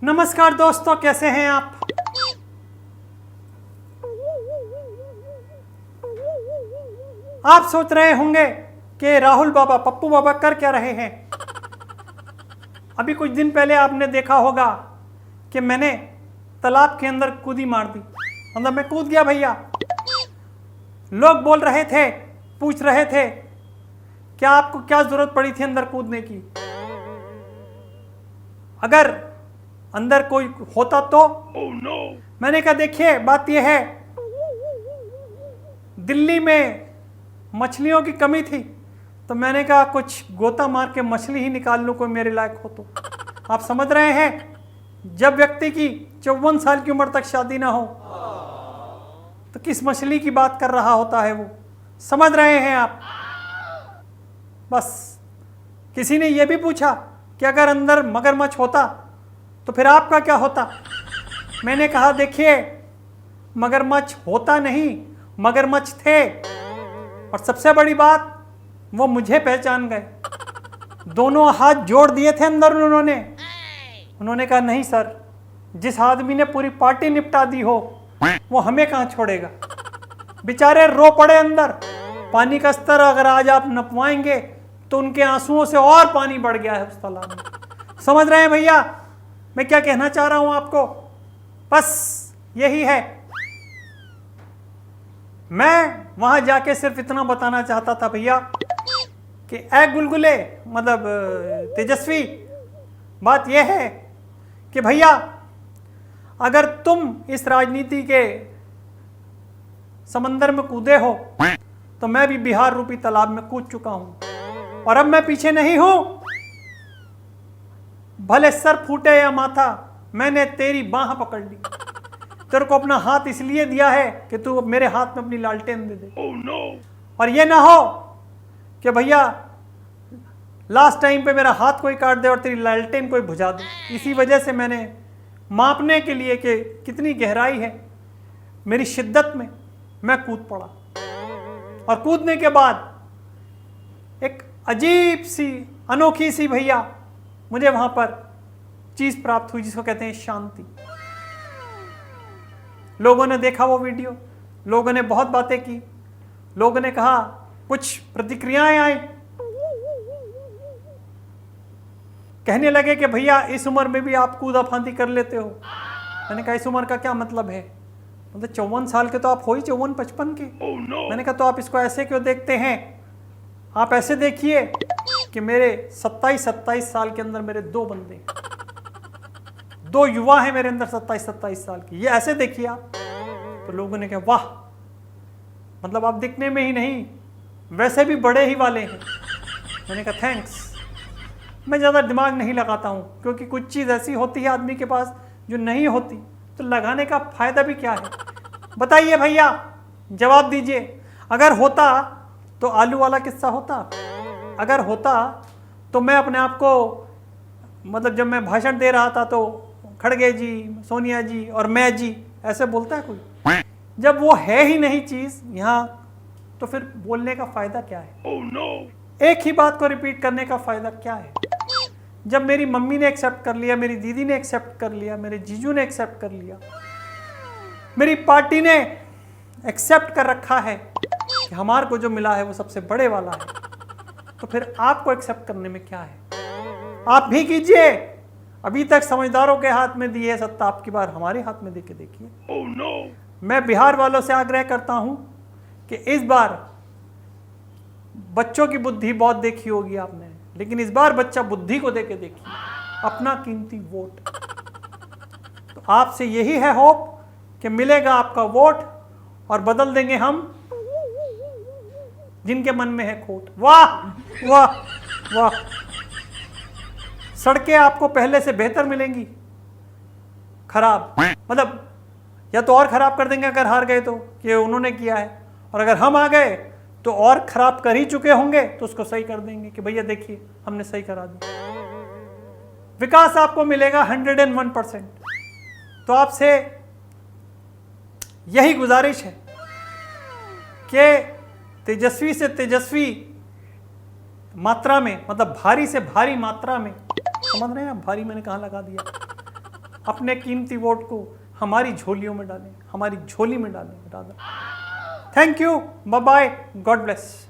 नमस्कार दोस्तों, कैसे हैं आप। आप सोच रहे होंगे कि राहुल बाबा, पप्पू बाबा कर क्या रहे हैं। अभी कुछ दिन पहले आपने देखा होगा कि मैंने तालाब के अंदर कूदी मार दी। मतलब मैं कूद गया भैया। लोग बोल रहे थे, पूछ रहे थे क्या आपको क्या जरूरत पड़ी थी अंदर कूदने की। अगर अंदर कोई होता तो मैंने कहा देखिए बात यह है, दिल्ली में मछलियों की कमी थी तो मैंने कहा कुछ गोता मार के मछली ही निकाल लूं, कोई मेरे लायक हो तो। आप समझ रहे हैं, जब व्यक्ति की 54 साल की उम्र तक शादी ना हो तो किस मछली की बात कर रहा होता है वो। समझ रहे हैं आप। बस किसी ने यह भी पूछा कि अगर अंदर मगरमच्छ होता तो फिर आपका क्या होता। मैंने कहा देखिए मगरमच्छ होता नहीं, मगरमच्छ थे, और सबसे बड़ी बात वो मुझे पहचान गए। दोनों हाथ जोड़ दिए थे अंदर उन्होंने कहा नहीं सर, जिस आदमी ने पूरी पार्टी निपटा दी हो वो हमें कहां छोड़ेगा। बेचारे रो पड़े अंदर। पानी का स्तर अगर आज आप नपवाएंगे तो उनके आंसुओं से और पानी बढ़ गया है उस तालाब में। समझ रहे हैं भैया मैं क्या कहना चाह रहा हूं आपको। बस यही है। मैं वहां जाके सिर्फ इतना बताना चाहता था भैया कि ऐ गुलगुले, मतलब तेजस्वी, बात यह है कि भैया अगर तुम इस राजनीति के समंदर में कूदे हो तो मैं भी बिहार रूपी तालाब में कूद चुका हूं, और अब मैं पीछे नहीं हूं। भले सर फूटे या माथा, मैंने तेरी बाह पकड़ ली। तेरे को अपना हाथ इसलिए दिया है कि तू मेरे हाथ में अपनी लालटेन दे दे। और ये ना हो कि भैया लास्ट टाइम पे मेरा हाथ कोई काट दे और तेरी लालटेन कोई बुझा दे। इसी वजह से मैंने मापने के लिए कि कितनी गहराई है मेरी शिद्दत में, मैं कूद पड़ा। और कूदने के बाद एक अजीब सी, अनोखी सी भैया मुझे वहां पर चीज प्राप्त हुई जिसको कहते हैं शांति। लोगों ने देखा वो वीडियो, लोगों ने बहुत बातें की, लोगों ने कहा, कुछ प्रतिक्रियाएं आई। कहने लगे कि भैया इस उम्र में भी आप कूदा फांदी कर लेते हो। मैंने कहा इस उम्र का क्या मतलब है, मतलब 54 साल के तो आप हो ही, 54-55 के। मैंने कहा तो आप इसको ऐसे क्यों देखते हैं। आप ऐसे देखिए कि मेरे 27 साल के अंदर मेरे दो बंदे, दो युवा हैं मेरे अंदर 27 साल के, ये ऐसे देखिए आप। तो लोगों ने कहा वाह, मतलब आप दिखने में ही नहीं वैसे भी बड़े ही वाले हैं। मैंने कहा थैंक्स। मैं ज़्यादा दिमाग नहीं लगाता हूँ, क्योंकि कुछ चीज़ ऐसी होती है आदमी के पास जो नहीं होती, तो लगाने का फायदा भी क्या है। बताइए भैया, जवाब दीजिए। अगर होता तो आलू वाला किस्सा होता। अगर होता तो मैं अपने आप को, मतलब जब मैं भाषण दे रहा था तो खड़गे जी, सोनिया जी और मैं जी ऐसे बोलता है कोई। जब वो है ही नहीं चीज यहाँ, तो फिर बोलने का फायदा क्या है। एक ही बात को रिपीट करने का फायदा क्या है। जब मेरी मम्मी ने एक्सेप्ट कर लिया, मेरी दीदी ने एक्सेप्ट कर लिया, मेरे जीजू ने एक्सेप्ट कर लिया, मेरी पार्टी ने एक्सेप्ट कर रखा है कि हमारे को जो मिला है वो सबसे बड़े वाला है, तो फिर आपको एक्सेप्ट करने में क्या है। आप भी कीजिए। अभी तक समझदारों के हाथ में दी है सत्ता, आपकी बार हमारे हाथ में देके देखिए। मैं बिहार वालों से आग्रह करता हूं कि इस बार बच्चों की बुद्धि बहुत देखी होगी आपने, लेकिन इस बार बच्चा बुद्धि को देके देखिए, अपना कीमती वोट। तो आपसे यही है होप कि मिलेगा आपका वोट और बदल देंगे हम जिनके मन में है खोट। वाह वाह वाह। सड़कें आपको पहले से बेहतर मिलेंगी। खराब मतलब या तो और खराब कर देंगे अगर हार गए तो, कि उन्होंने किया है, और अगर हम आ गए तो और खराब कर ही चुके होंगे तो उसको सही कर देंगे कि भैया देखिए हमने सही करा दिया। विकास आपको मिलेगा 101%। तो आपसे यही गुजारिश है कि तेजस्वी से तेजस्वी मात्रा में, मतलब भारी से भारी मात्रा में, समझ रहे हैं आप, भारी मैंने कहाँ लगा दिया, अपने कीमती वोट को हमारी झोलियों में डालें, हमारी झोली में डालें Radha. Thank you, bye bye, God bless.